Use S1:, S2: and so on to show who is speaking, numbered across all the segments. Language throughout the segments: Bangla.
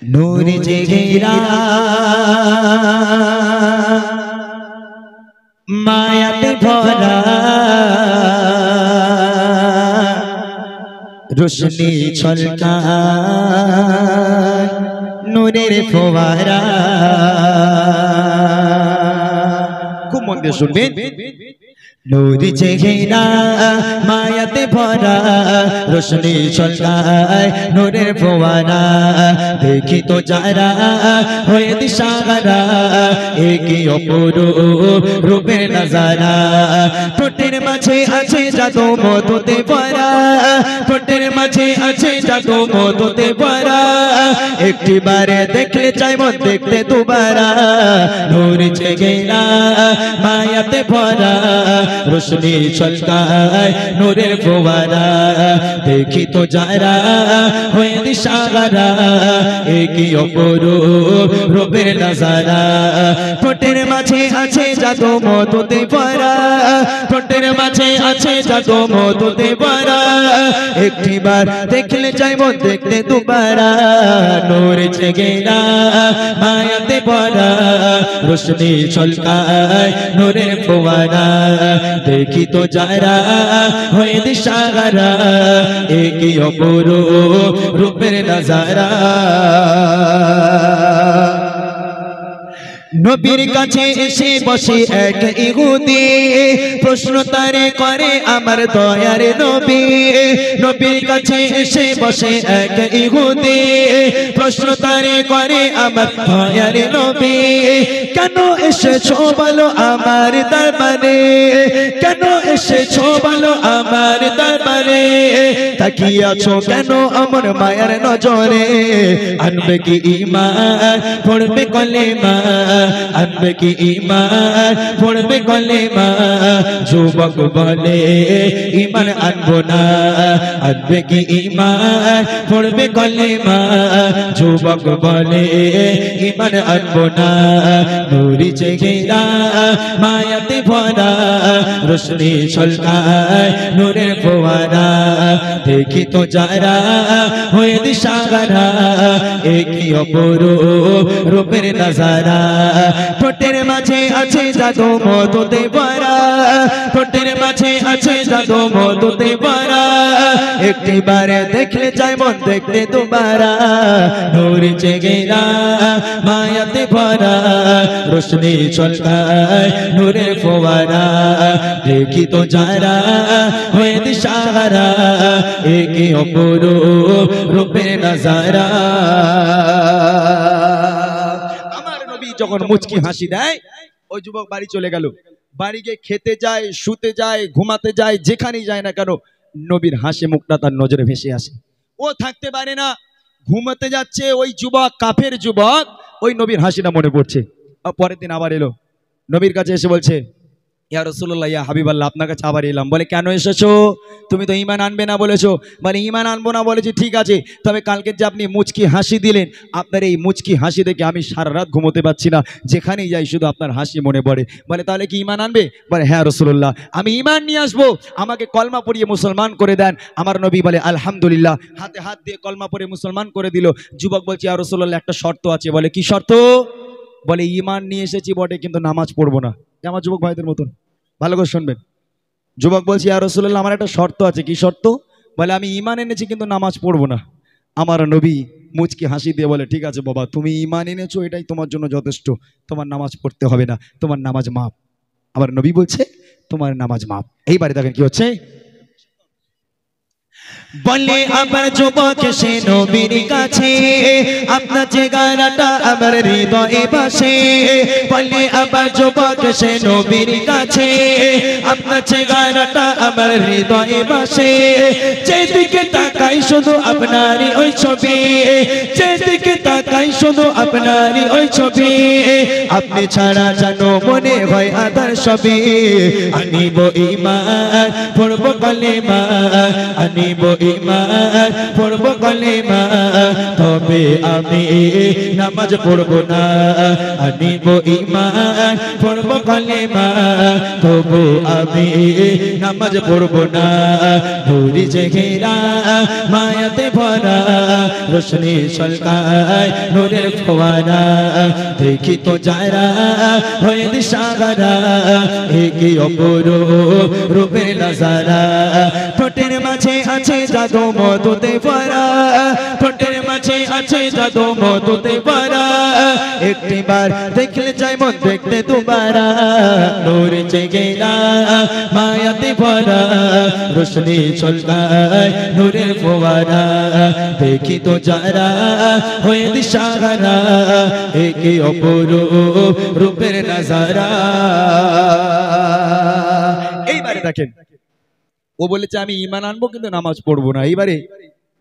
S1: नूर जगेरा मायाते भरा रोशनी छलका नूरेर फोवारा खूब मन दिए सुनबेन नूर जगेरा मायाते भरा रोशनी छलकाय नूरेर फोवारा देखी तो जारा होए दिशाहारा एक अपरूप रूपेर नजारा ঠোঁটের মাঝে আছে জাদু মধুতে ভরা ঠোঁটের মাঝে আছে জাদু মধুতে ভরা একটিবারে দেখলে চাই মন দেখতে দুবারা নূর জেগেরা মায়াতে ভরা रोशनी छलकाय नूरेर फोवारा देखी तो जारा होए दिशाहारा एक अपरूप रूपेर नजारा ঠোঁটের মাঝে আছে জাদু মধুতে ভরা ঠোঁটের মাঝে আছে জাদু মধুতে ভরা একটিবার দেখলে চাই মন দেখতে দুবারা নূর জেগেরা মায়াতে ভরা रोशनी छलकाय नूरेर फोवारा देखी तो जारा होए दिशाहारा एक अपरूप रूपेर नजारा नबीर काछे एसे बसे एक इहुदी प्रश्न तारे करे आमार दयार नबी नबीर काछे एसे बसे एक इहुदी प्रश्न तारे करे आमार दयार नबी केनो एसेछो बोलो आमार दरबारे केनो एसेछो बोलो आमार दरबारे ताकिये आछो केनो आमार मायार नजरे आनबे कि ईमान पड़बे कलेमा आनबे की ईमान पड़बे कलेमा जुबक बोले ईमान आनबो ना आनबे की ईमान पड़बे कलेमा जुबक बोले ईमान आनबो ना नूर जगेरा मायाते भरा रोशनी छलकाय नूरेर फोवारा देखी तो जारा होए दिशाहारा एक अपरूप रूपेर नजारा ঠোঁটের মাঝে আছে জাদু মধুতে ভরা ঠোঁটের মাঝে আছে জাদু মধুতে ভরা একটিবারে দেখলে চাই মন দেখতে দুবারা নূর জেগেরা মায়াতে ভরা रोशनी छलकाय नूरेर फोवारा देखी तो जारा होए दिशाहारा एक अपरूप रूपेर नजारा যখন মুচকি হাসি দেয় ওই যুবক বাড়ি চলে গেল বাড়ি গিয়ে খেতে যায় শুতে যায় ঘুমাতে যায় যেখানেই যায় না কেন নবীর হাসি মুখটা তার নজরে ভেসে আসে ও থাকতে পারে না ঘুমাতে যাচ্ছে ওই যুবক কাফের যুবক ওই নবীর হাসিটা মনে পড়ছে পরের দিন আবার এলো নবীর কাছে এসে বলছে ইয়া রাসূলুল্লাহ ইয়া হাবিবাল্লাহ আপনার কাছে আবার এলাম বলে কেন এসেছো তুমি তো ঈমান আনবে না বলেছো বলে ঈমান আনবো না বলেছি ঠিক আছে তবে কালকে যে আপনি মুচকি হাসি দিলেন আপনার এই মুচকি হাসি দেখে আমি সারা রাত ঘুমোতে পারছি না যেখানেই যাই শুধু আপনার হাসি মনে পড়ে বলে তাহলে কি ঈমান আনবে বলে হ্যাঁ রাসূলুল্লাহ আমি ঈমান নিয়ে আসবো আমাকে কলমা পড়িয়ে মুসলমান করে দেন আমার নবী বলে আলহামদুলিল্লাহ হাতে হাত দিয়ে কলমা পড়ে মুসলমান করে দিল যুবক বলছে ইয়া রাসূলুল্লাহ একটা শর্ত আছে বলে কি শর্ত বলে ঈমান নিয়ে এসেছি বটে কিন্তু নামাজ পড়বো না আমার যুবক ভাইদের মতন ভালো করে শুনবেন যুবক বলছে ইয়া রাসূলুল্লাহ আমার একটা শর্ত আছে কি শর্ত বলে আমি ঈমান এনেছি কিন্তু নামাজ পড়বো না আমার নবী মুচকি হাসি দিয়ে বলে ঠিক আছে বাবা তুমি ঈমান এনেছো এটাই তোমার জন্য যথেষ্ট তোমার নামাজ পড়তে হবে না তোমার নামাজ মাপ আমার নবী বলছে তোমার নামাজ মাপ এইবারে দেখেন কি হচ্ছে বলে আমার যুবক সে নবীর কাছে আপনার চেহারাটা আমার হৃদয়ে ভাসে বলে আমার যুবক সে নবীর কাছে আপনার চেহারাটা আমার হৃদয়ে ভাসে যেদিকে তাকাই শুধু আপনারই ওই ছবি যেদিকে তাকাই শুধু আপনারই ওই ছবি, আপনি ছাড়া জানো মনে হয় আধার সবই। আনিব ঈমান পড়ব কালেমা, আনিব ঈমান পড়ব কালেমা, তবে আমি নামাজ পড়ব না। আনিব ঈমান পড়ব কালেমা, তবু আমি নামাজ পড়ব না। নূরি চেহারা মায়াতে ভরা, রোশনি ছলকায় নূরের ফোয়ারা, দেখি তো যারা হয়ে দিশাহারা, একে অপর রূপের নজারা। ঠোঁটের মাঝে আছে জাদু মধুতে ভরা, ঠোঁটের মাঝে আছে জাদু মধুতে ভরা, একটিবার দেখলে চাই মন দেখতে দুবারা। নূর চেহারা মায়াতে ভরা, রোশনি ছলকায় নূরের ফোয়ারা, দেখি তো যারা হয়ে দিশাহারা, একে অপর রূপের নজারা। এইবারে দেখেন, ও বলেছে আমি ঈমান আনবো কিন্তু নামাজ পড়বো না। এইবারে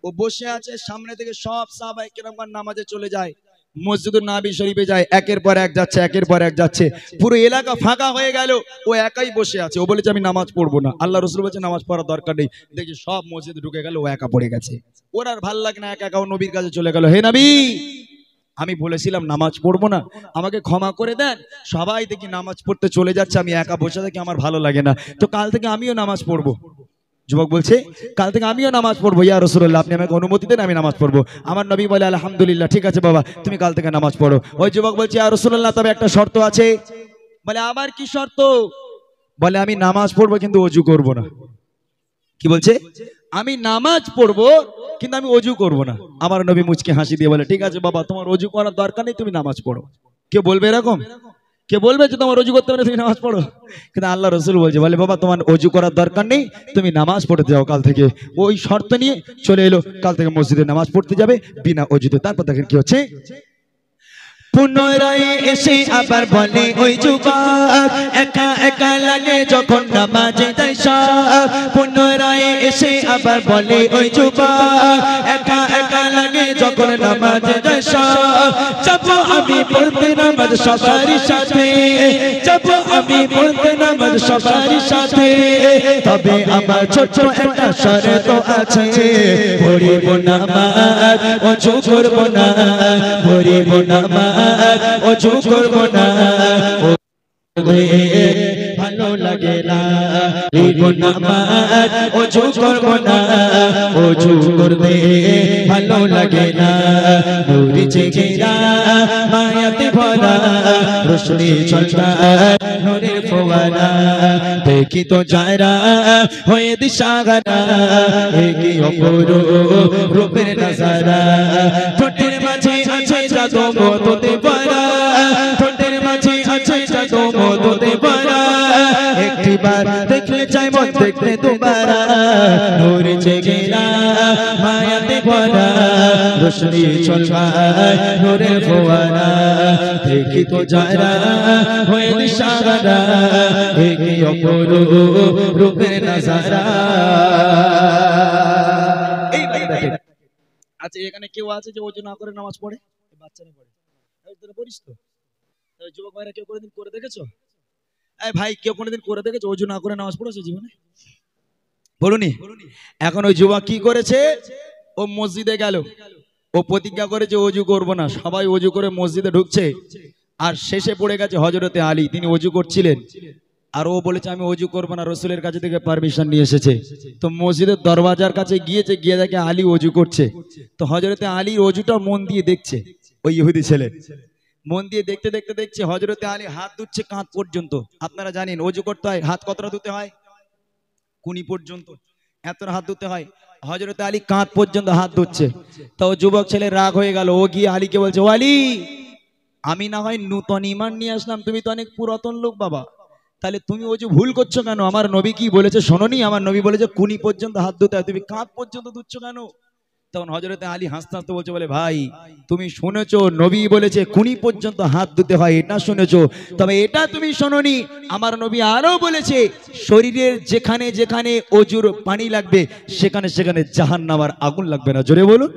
S1: ও বসে আছে, সামনে থেকে সব সাহাবায়ে কেরাম নামাজে চলে যায়, মসজিদুন নবী শরীফে যায়, একের পর এক যাচ্ছে, একের পর এক যাচ্ছে, পুরো এলাকা ফাঁকা হয়ে গেল, ও একাই বসে আছে। ও বলেছে আমি নামাজ পড়বো না। আল্লাহ রাসূল বলেছে নামাজ পড়ার দরকার নেই। দেখি সব মসজিদে ঢুকে গেল, ও একা পড়ে গেছে। ওর আর ভাল লাগে না, একা একা ও নবীর কাছে চলে গেল, হে নবী আমি বলেছিলাম নামাজ পড়বো না, আমাকে ক্ষমা করে দেন। সবাই দেখি নামাজ পড়তে চলে যাচ্ছে, আমি একা বসে থাকি, আমার ভালো লাগে না, তো কাল থেকে আমিও নামাজ পড়বো। যুবক বলছে কাল থেকে আমিও নামাজ পড়বো, ইয়া রাসূলুল্লাহ আপনি আমাকে অনুমতি দেন, আমি নামাজ পড়বো। আমার নবী বলে আলহামদুলিল্লাহ, ঠিক আছে বাবা তুমি কাল থেকে নামাজ পড়ো। ওই যুবক বলছে ইয়া রাসূলুল্লাহ তবে একটা শর্ত আছে। বলে আবার কি শর্ত? বলে আমি নামাজ পড়বো কিন্তু অজু করব না। কি বলছে? আমি নামাজ পড়বো কিন্তু আমি অজু করব না। আমার নবী মুচকি হাসি দিয়ে বলে ঠিক আছে বাবা তোমার অজু করার দরকার নেই, তুমি নামাজ পড়ো। কে বলবে এরকম? কে বলবে যে তোমার অজু করতে হবে না, তুমি নামাজ পড়ো? কিন্তু আল্লাহ রাসূল বলছে, বলে বাবা তোমার অজু করার দরকার নেই, তুমি নামাজ পড়তে যাও কাল থেকে। ওই শর্ত নিয়ে চলে এলো, কাল থেকে মসজিদে নামাজ পড়তে যাবে বিনা অজুতে। তারপর দেখেন কি হচ্ছে, পুনরায় এসে আবার বলে ওই যুবক, একা একা লাগে যখন নামাজে যাই সব। পুনরায় এসে আবার বলে ওই যুবক, একা একা লাগে যখন নামাজে যাই সব। যাবো আমি পড়তে নামাজ সবারই সাথে, যাবো আমি পড়তে নামাজ সবারই সাথে, তবে আমার ছোট একটা শর্ত আছে, পড়িব নামাজ অজু করব না, পড়িব নামাজ অজু করব না, ভালো লাগে না। পড়িব নামাজ অজু করব না, অজু করতে ভালো লাগে না। নূরি চেহারা মায়াতে ভরা, রোশনি ছলকায় নূরের ফোয়ারা, দেখি তো যারা হয়ে দিশাহারা, একে অপর রূপের নজারা। ঠোঁটের মাঝে আছে জাদু মধুতে ভরা, ঠোঁটের মাঝে আছে জাদু মধুতে ভরা, একটিবার দেখলে চাই মন দেখতে দুবারা। নূর চেহারা মায়াতে ভরা, রোশনি ছলকায় নূরের ফোয়ারা, দেখি তো যারা হয়ে দিশাহারা, একে অপর রূপের নজারা। এইবার দেখেন, আচ্ছা এখানে কেউ আছে যে ওযু না করে নামাজ পড়ে? বাচ্চারা পড়ে, তোরা পড়িস তো? যুবক ভাইরা কেউ কোনোদিন করে দেখেছো? এই ভাই কেউ কোনোদিন করে দেখেছো ওযু না করে নামাজ পড়েছো জীবনে? বলুনি। এখন ওই যুবক কি করেছে, ও মসজিদে গেল, ও প্রতিজ্ঞা করেছে ওযু করব না। সবাই ওযু করে মসজিদে ঢুকছে, আর শেষে পড়ে গেছে হযরতে আলী, তিনি ওযু করছিলেন, আর ও বলেছে আমি ওযু করব না, রাসূলের কাছে থেকে পারমিশন নিয়ে এসেছে। তো মসজিদের দরওয়াজার কাছে গিয়েছে, গিয়ে দেখে আলী ওযু করছে। তো হযরতে আলী ওযুটা মন দিয়ে দেখছে, ওই ইহুদি ছেলে মন দিয়ে দেখতে দেখতে দেখছে হযরতে আলী হাত ধুচ্ছে কাঁধ পর্যন্ত। আপনারা জানেন ওযু করতে হয় হাত কতটা ধুতে হয়? কুনি পর্যন্ত, এতটা হাত ধুতে হয়। হযরতে আলী কাঁধ পর্যন্ত হাত ধুচ্ছে। তো যুবক ছেলে রাগ হয়ে গেল, ও গিয়ে আলীকে বলছে, ও আলী আমি না হয় নূতন ঈমান নিয়ে আসলাম, তুমি তো অনেক পুরাতন লোক বাবা, তাহলে তুমি ওযু ভুল করছো কেন? আমার নবী কি বলেছে শোনোনি? আমার নবী বলেছে কুনি পর্যন্ত হাত ধুতে হয়, তুমি কাঁধ পর্যন্ত ধুচ্ছ কেন? তখন হযরতে আলী হাসতে হাসতে বলছে, বলে ভাই তুমি শুনেছো নবী বলেছে কুনি পর্যন্ত হাত ধুতে হয়, এটা শুনেছো, তবে এটা তুমি শোনোনি আমার নবী আরো বলেছে শরীরের যেখানে যেখানে ওযুর পানি লাগবে সেখানে সেখানে জাহান্নামের আগুন লাগবে না। জোরে বলুন,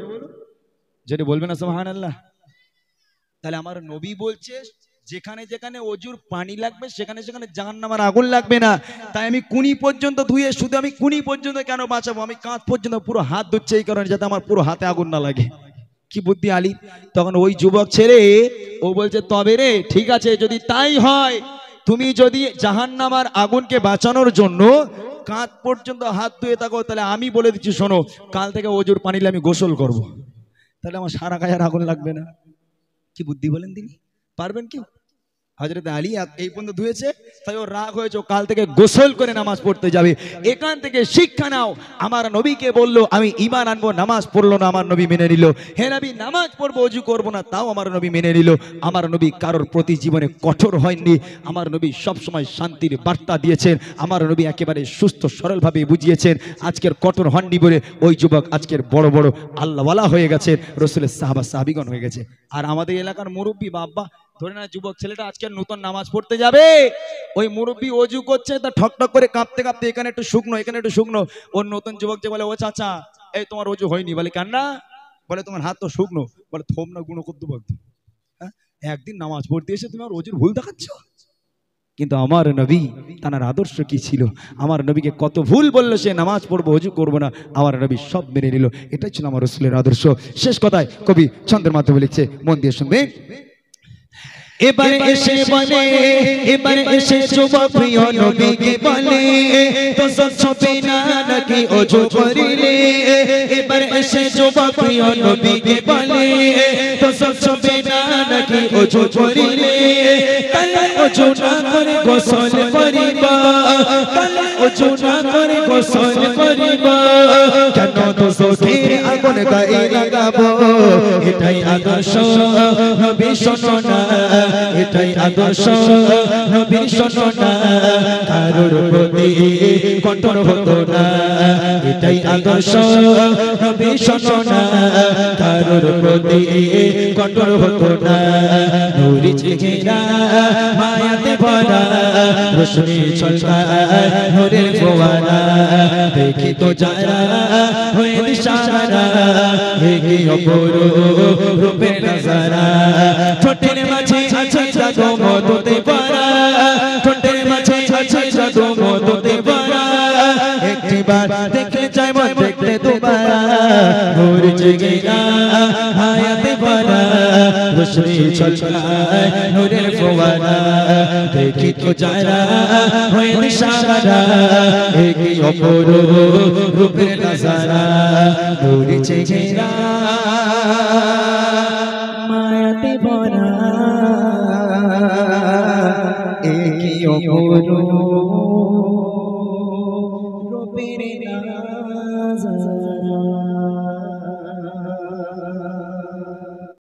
S1: জোরে বলবেন না সুবহানাল্লাহ। তাহলে আমার নবী বলছে যেখানে যেখানে অজুর পানি লাগবে সেখানে সেখানে জাহান্নামের আগুন লাগবে না। তাই আমি কুনি পর্যন্ত ধুয়ে, শুধু আমি কুনি পর্যন্ত কেন বাঁচাবো, আমি কাঁধ পর্যন্ত পুরো হাত ধুচ্ছে এই কারণে যাতে আমার পুরো হাতে আগুন না লাগে। কি বুদ্ধি আলী! তখন ওই যুবক ছেলে ও বলছে তবে রে ঠিক আছে, যদি তাই হয়, তুমি যদি জাহান্নামের আগুনকে বাঁচানোর জন্য কাঁধ পর্যন্ত হাত ধুয়ে থাকো, তাহলে আমি বলে দিচ্ছি শোনো, কাল থেকে অজুর পানিলে আমি গোসল করব, তাহলে আমার সারা গায়ে আর আগুন লাগবে না। কি বুদ্ধি বলেন তিনি? পারবেন কেউ? হযরত আলী এই পর্যন্ত ধুয়েছে, তাই ও রাগ হয়েছে, কাল থেকে গোসল করে নামাজ পড়তে যাবে। এখান থেকে শিক্ষা নাও, আমার নবীকে বলল আমি ঈমান আনবো, নামাজ পড়লো না, আমার নবী মেনে নিল। হে নবী, নামাজ পড়বো, ওযু করবো না, তাও আমার নবী মেনে নিল। আমার নবী কারোর প্রতি জীবনে কঠোর হয়নি। আমার নবী সব সময় শান্তির বার্তা দিয়েছেন। আমার নবী একেবারে সুস্থ সরলভাবে বুঝিয়েছেন। আজকের কঠোর হননি বলে ওই যুবক আজকের বড় বড় আল্লাহওয়ালা হয়ে গেছে, রাসূলের সাহাবা সাহাবীগণ হয়ে গেছে। আর আমাদের এলাকার মুরব্বী বাবা, ধরে না যুবক ছেলেটা আজকে নতুন নামাজ পড়তে যাবে, ওই মুরব্বী অজু করছে, তা ঠকঠক করে কাঁপতে কাঁপতে এখানে একটু শুকনো, এখানে একটু শুকনো। ওর নতুন যুবক যে বলে ও চাচা এই তোমার অজু হয়নি, বলে কেন না? বলে তোমার হাত তো শুকনো। বলে থোম না গুণ করতে বলতো, হ্যাঁ একদিন নামাজ পড়তে এসে তুমি আর অজুর ভুল দেখাচ্ছ। কিন্তু আমার নবী তার আদর্শ কি ছিল, আমার নবীকে কত ভুল বললো সে নামাজ পড়বো অজু করবো না, আমার নবী সব মেনে নিল। এটাই ছিল আমার রাসূলের আদর্শ। শেষ কথায় কবি ছন্দের মাধ্যমে লিখছে, মন দিয়ে শুনবে। এবারে এসে বলে, এবারে এসে যুবক প্রিয় নবীকে বলে, তো ছবে না নাকি ওযু করিলে। এবারে এসে যুবক প্রিয় নবীকে বলে, তো ছবে না নাকি ওযু করিলে। তাহলে ওযু না করে গোসল করিবা, তাহলে ওযু না করে গোসল করিবা, কেন দোজখের আগুন গায়ে লাগাবো। এটাই আদর্শ নবী শোনো না, এটাই আদর্শ নবী শোনো না, কারোর প্রতি কঠোর হতো না। এটাই আদর্শ নবী শোনো না, কারোর প্রতি কঠোর হতো না। নূরে চেহারা মায়াতে ভরা, রোশনি ছলকায় নূরের ফোয়ারা, দেখি তো যারা হয়ে দিশাহারা, কি অপরূপ রূপের নজারা। ঠোঁটের মাঝে আছে জাদু মধুতে ভরা, ঠোঁটের মাঝে আছে জাদু মধুতে ভরা, একটিবার দেখলে চাইব দেখতে দুবার। নূর জেগেরা হায়াতে ভরা, রোশনি ছলকায় নূরের ফোয়ারা, দেখি তো যারা হয়ে দিশাহারা, কি অপরূপ রূপের নজারা। নূর জেগেরা মায়াতে ভরা, কি অপরূপ